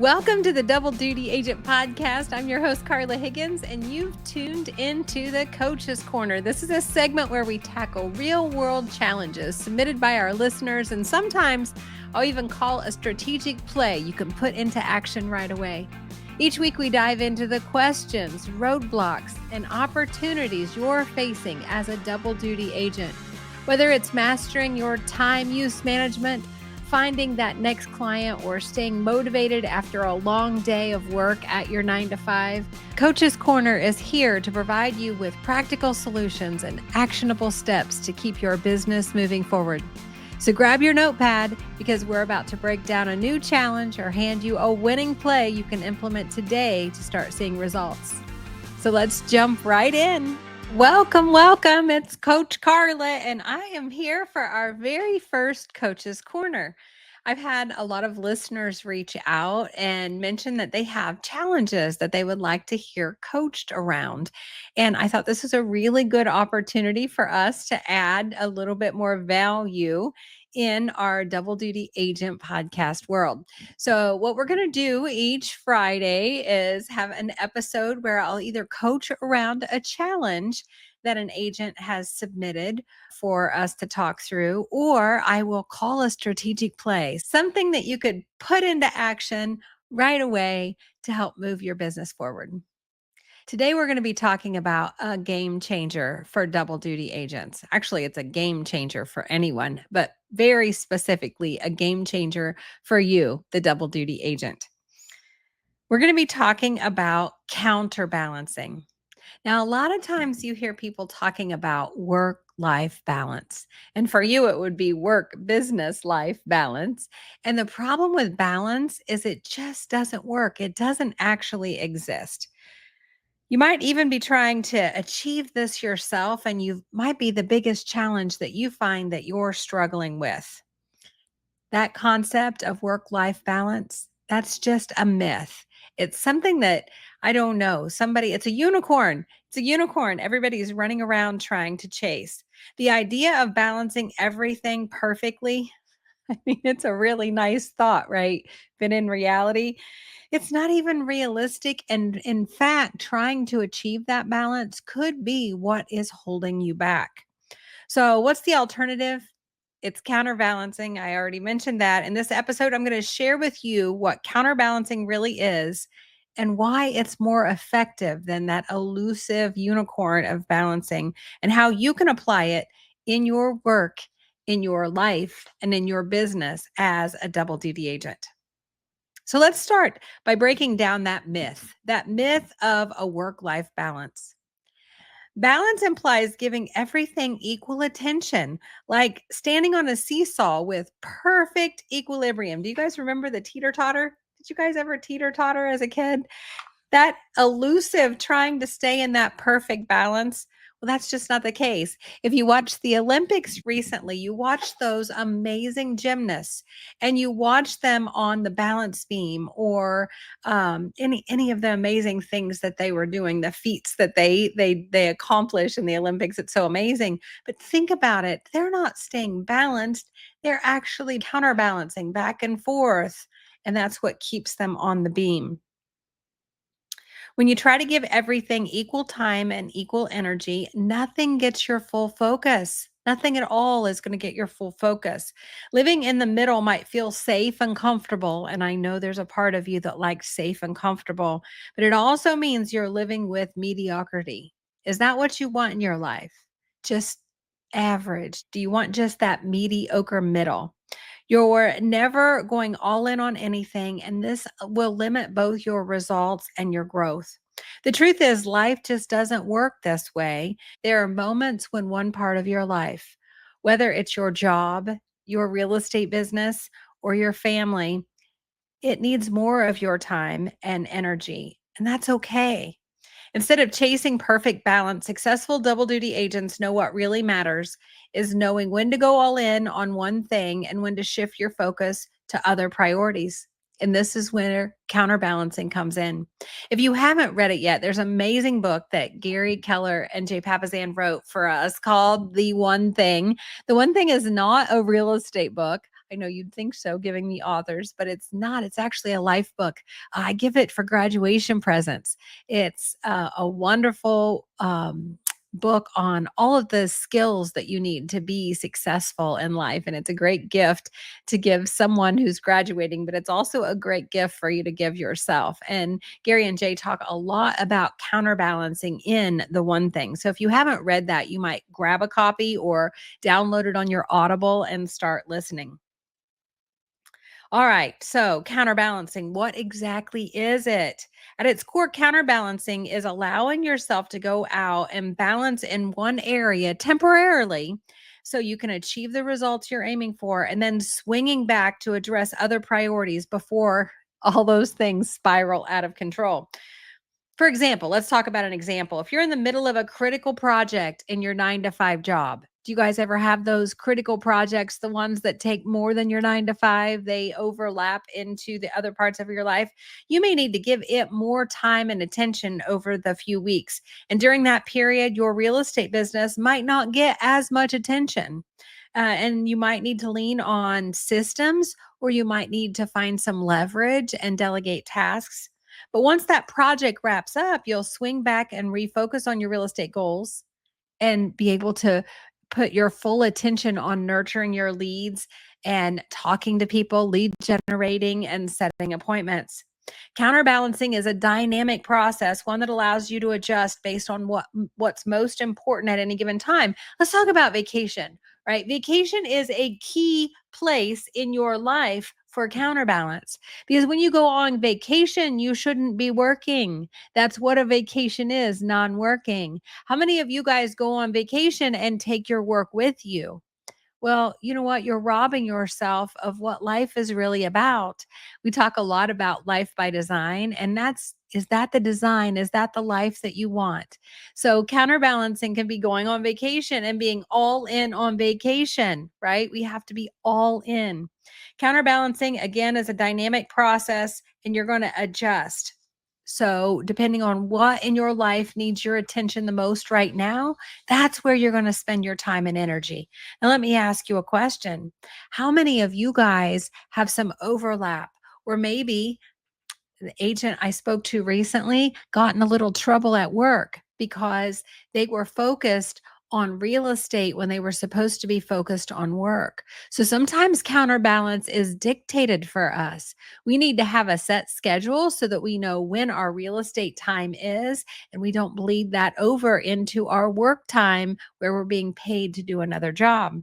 Welcome to the Double Duty Agent Podcast. I'm your host, Carla Higgins, and you've tuned into the Coach's Corner. This is a segment where we tackle real-world challenges submitted by our listeners, and sometimes I'll even call a strategic play you can put into action right away. Each week, we dive into the questions, roadblocks, and opportunities you're facing as a double duty agent. Whether it's mastering your time use management, finding that next client, or staying motivated after a long day of work at your 9-to-5, Coach's Corner is here to provide you with practical solutions and actionable steps to keep your business moving forward. So grab your notepad because we're about to break down a new challenge or hand you a winning play you can implement today to start seeing results. So let's jump right in. Welcome. It's Coach Carla, and I am here for our very first Coach's Corner. I've had a lot of listeners reach out and mention that they have challenges that they would like to hear coached around. And I thought this was a really good opportunity for us to add a little bit more value in our double duty agent podcast world. So what we're going to do each Friday is have an episode where I'll either coach around a challenge that an agent has submitted for us to talk through, or I will call a strategic play, something that you could put into action right away to help move your business forward. Today, we're going to be talking about a game changer for double duty agents. Actually, it's a game changer for anyone, but very specifically a game changer for you, the double duty agent. We're going to be talking about counterbalancing. Now, a lot of times you hear people talking about work-life balance. And for you, it would be work-business-life balance. And the problem with balance is it just doesn't work. It doesn't actually exist. You might even be trying to achieve this yourself, and you might be the biggest challenge that you find that you're struggling with. That concept of work-life balance, that's just a myth. It's something that, I don't know, it's a unicorn. It's a unicorn. Everybody's running around trying to chase. The idea of balancing everything perfectly, I mean, it's a really nice thought, right? But in reality, it's not even realistic. And in fact, trying to achieve that balance could be what is holding you back. So, what's the alternative? It's counterbalancing. I already mentioned that. In this episode, I'm going to share with you what counterbalancing really is and why it's more effective than that elusive unicorn of balancing, and how you can apply it in your work, in your life, and in your business as a double duty agent. So let's start by breaking down that myth of a work-life balance. Balance implies giving everything equal attention, like standing on a seesaw with perfect equilibrium. Do you guys remember the teeter-totter? Did you guys ever teeter-totter as a kid? That elusive trying to stay in that perfect balance. Well, that's just not the case. If you watched the Olympics recently, you watched those amazing gymnasts and you watched them on the balance beam, or any of the amazing things that they were doing, the feats that they accomplish in the Olympics. It's so amazing. But think about it. They're not staying balanced. They're actually counterbalancing back and forth. And that's what keeps them on the beam. When you try to give everything equal time and equal energy, nothing gets your full focus. Nothing at all is going to get your full focus. Living in the middle might feel safe and comfortable. And I know there's a part of you that likes safe and comfortable, but it also means you're living with mediocrity. Is that what you want in your life? Just average? Do you want just that mediocre middle? You're never going all in on anything, and this will limit both your results and your growth. The truth is, life just doesn't work this way. There are moments when one part of your life, whether it's your job, your real estate business, or your family, it needs more of your time and energy, and that's okay. Instead of chasing perfect balance, successful double duty agents know what really matters is knowing when to go all in on one thing and when to shift your focus to other priorities. And this is where counterbalancing comes in. If you haven't read it yet, there's an amazing book that Gary Keller and Jay Papasan wrote for us called The One Thing. The One Thing is not a real estate book. I know you'd think so, giving me authors, but it's not. It's actually a life book. I give it for graduation presents. It's a wonderful book on all of the skills that you need to be successful in life. And it's a great gift to give someone who's graduating, but it's also a great gift for you to give yourself. And Gary and Jay talk a lot about counterbalancing in The One Thing. So if you haven't read that, you might grab a copy or download it on your Audible and start listening. All right. So, counterbalancing, what exactly is it? At its core, counterbalancing is allowing yourself to go out and balance in one area temporarily so you can achieve the results you're aiming for, and then swinging back to address other priorities before all those things spiral out of control. For example, let's talk about an example. If you're in the middle of a critical project in your 9 to 5 job, do you guys ever have those critical projects, the ones that take more than your 9 to 5? They overlap into the other parts of your life. You may need to give it more time and attention over the few weeks. And during that period, your real estate business might not get as much attention. And you might need to lean on systems, or you might need to find some leverage and delegate tasks. But once that project wraps up, you'll swing back and refocus on your real estate goals and be able to put your full attention on nurturing your leads and talking to people, lead generating, and setting appointments. Counterbalancing is a dynamic process, one that allows you to adjust based on what's most important at any given time. Let's talk about vacation, right? Vacation is a key place in your life for counterbalance, because when you go on vacation, you shouldn't be working. That's what a vacation is, non-working. How many of you guys go on vacation and take your work with you? Well, you know what? You're robbing yourself of what life is really about. We talk a lot about life by design, and is that the design? Is that the life that you want? So, counterbalancing can be going on vacation and being all in on vacation, right? We have to be all in. Counterbalancing, again, is a dynamic process, and you're going to adjust. So, depending on what in your life needs your attention the most right now, that's where you're going to spend your time and energy. Now, let me ask you a question. How many of you guys have some overlap, or maybe the agent I spoke to recently got in a little trouble at work because they were focused on real estate when they were supposed to be focused on work. So sometimes counterbalance is dictated for us. We need to have a set schedule so that we know when our real estate time is, and we don't bleed that over into our work time where we're being paid to do another job.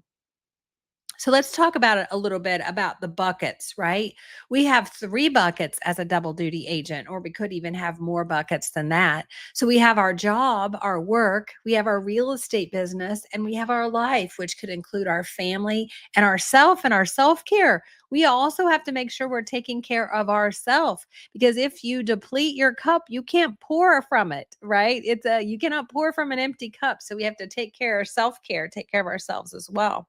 So let's talk about it a little bit about the buckets, right? We have 3 buckets as a double duty agent, or we could even have more buckets than that. So we have our job, our work, we have our real estate business, and we have our life, which could include our family and ourself and our self-care. We also have to make sure we're taking care of ourselves, because if you deplete your cup, you can't pour from it, right? You cannot pour from an empty cup. So we have to take care of self-care, take care of ourselves as well.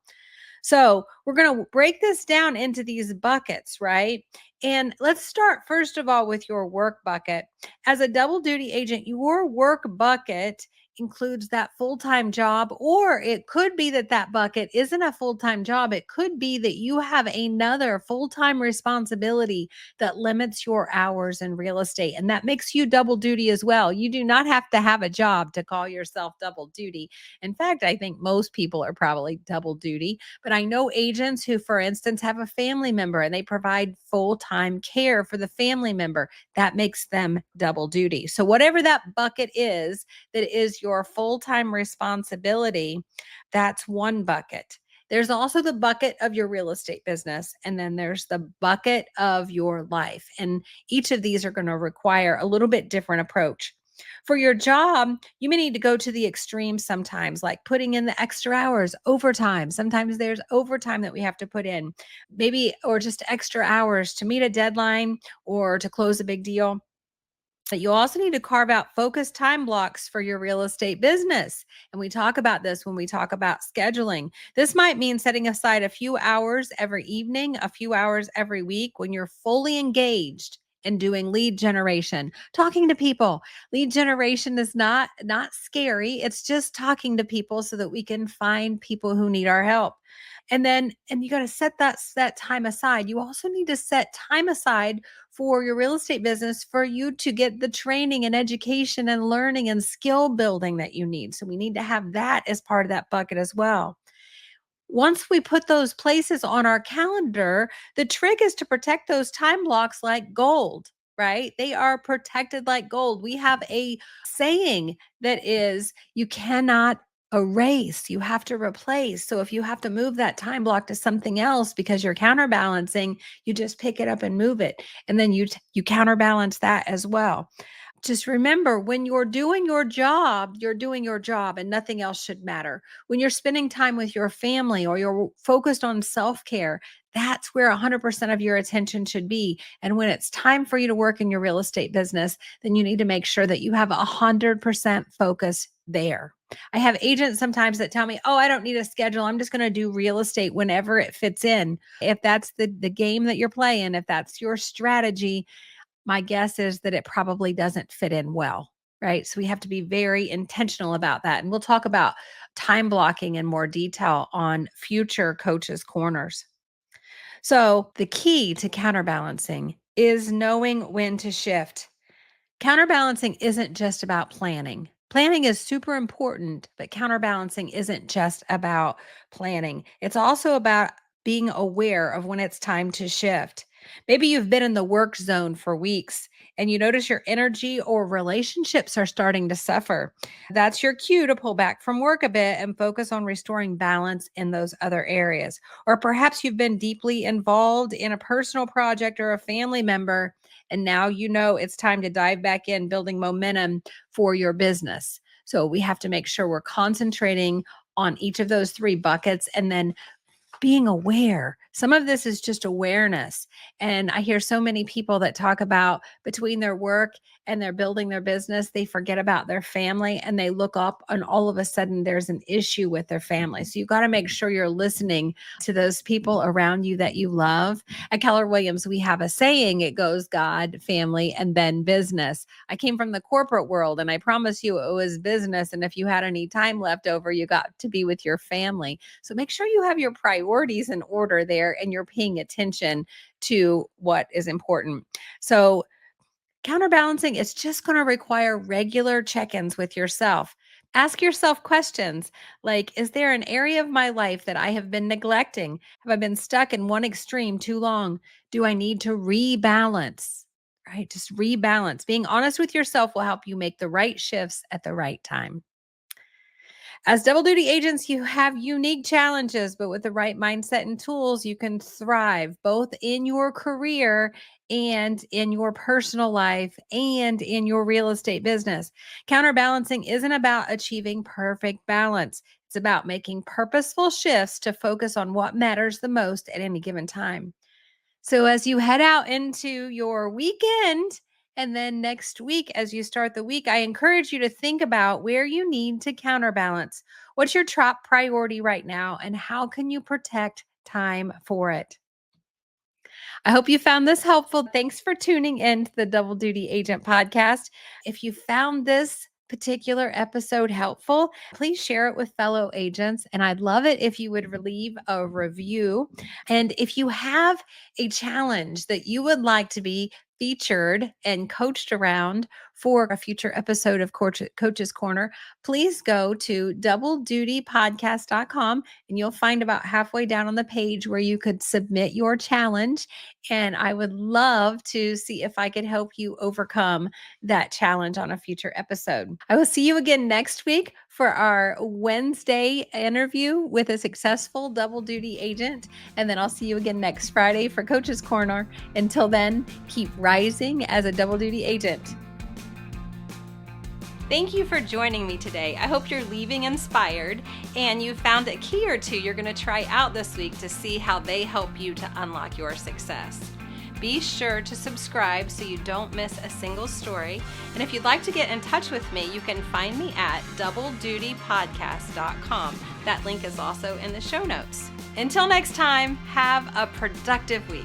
So we're going to break this down into these buckets, right? And let's start first of all with your work bucket. As a double duty agent, your work bucket includes that full-time job, or it could be that that bucket isn't a full-time job. It could be that you have another full-time responsibility that limits your hours in real estate, and that makes you double duty as well. You do not have to have a job to call yourself double duty. In fact, I think most people are probably double duty, but I know agents who, for instance, have a family member and they provide full-time care for the family member. That makes them double duty. So whatever that bucket is that is your full-time responsibility, that's one bucket. There's also the bucket of your real estate business, and then there's the bucket of your life. And each of these are going to require a little bit different approach. For your job, you may need to go to the extreme sometimes, like putting in the extra hours, overtime. Sometimes there's overtime that we have to put in, maybe, or just extra hours to meet a deadline or to close a big deal. But you also need to carve out focused time blocks for your real estate business. And we talk about this when we talk about scheduling. This might mean setting aside a few hours every evening, a few hours every week when you're fully engaged in doing lead generation, talking to people. Lead generation is not scary. It's just talking to people so that we can find people who need our help. And you got to set that time aside. You also need to set time aside for your real estate business for you to get the training and education and learning and skill building that you need. So we need to have that as part of that bucket as well. Once we put those places on our calendar, the trick is to protect those time blocks like gold, right? They are protected like gold. We have a saying that is, you cannot erase, you have to replace. So if you have to move that time block to something else because you're counterbalancing, you just pick it up and move it. And then you counterbalance that as well. Just remember, when you're doing your job and nothing else should matter. When you're spending time with your family or you're focused on self-care, that's where 100% of your attention should be. And when it's time for you to work in your real estate business, then you need to make sure that you have 100% focus there. I have agents sometimes that tell me, oh, I don't need a schedule. I'm just going to do real estate whenever it fits in. If that's the game that you're playing, if that's your strategy, my guess is that it probably doesn't fit in well, right? So we have to be very intentional about that. And we'll talk about time blocking in more detail on future Coaches Corners. So the key to counterbalancing is knowing when to shift. Counterbalancing isn't just about planning. Planning is super important, but counterbalancing isn't just about planning. It's also about being aware of when it's time to shift. Maybe you've been in the work zone for weeks and you notice your energy or relationships are starting to suffer. That's your cue to pull back from work a bit and focus on restoring balance in those other areas. Or perhaps you've been deeply involved in a personal project or a family member, and now you know it's time to dive back in, building momentum for your business. So we have to make sure we're concentrating on each of those three buckets and then being aware. Some of this is just awareness. And I hear so many people that talk about between their work and they're building their business, they forget about their family and they look up and all of a sudden there's an issue with their family. So you got to make sure you're listening to those people around you that you love. At Keller Williams, we have a saying, it goes God, family, and then business. I came from the corporate world and I promise you it was business. And if you had any time left over, you got to be with your family. So make sure you have your priorities in order there and you're paying attention to what is important. So counterbalancing is just going to require regular check-ins with yourself. Ask yourself questions like, is there an area of my life that I have been neglecting? Have I been stuck in one extreme too long? Do I need to rebalance? Right? Just rebalance. Being honest with yourself will help you make the right shifts at the right time. As double duty agents, you have unique challenges, but with the right mindset and tools, you can thrive both in your career and in your personal life and in your real estate business. Counterbalancing isn't about achieving perfect balance. It's about making purposeful shifts to focus on what matters the most at any given time. So as you head out into your weekend, and then next week, as you start the week, I encourage you to think about where you need to counterbalance. What's your top priority right now, and how can you protect time for it? I hope you found this helpful. Thanks for tuning in to the Double Duty Agent podcast. If you found this particular episode helpful, please share it with fellow agents. And I'd love it if you would leave a review. And if you have a challenge that you would like to be featured and coached around for a future episode of Coach's Corner, please go to doubledutypodcast.com and you'll find about halfway down on the page where you could submit your challenge. And I would love to see if I could help you overcome that challenge on a future episode. I will see you again next week for our Wednesday interview with a successful double duty agent. And then I'll see you again next Friday for Coach's Corner. Until then, keep rising as a double duty agent. Thank you for joining me today. I hope you're leaving inspired and you found a key or two you're going to try out this week to see how they help you to unlock your success. Be sure to subscribe so you don't miss a single story. And if you'd like to get in touch with me, you can find me at doubledutypodcast.com. That link is also in the show notes. Until next time, have a productive week.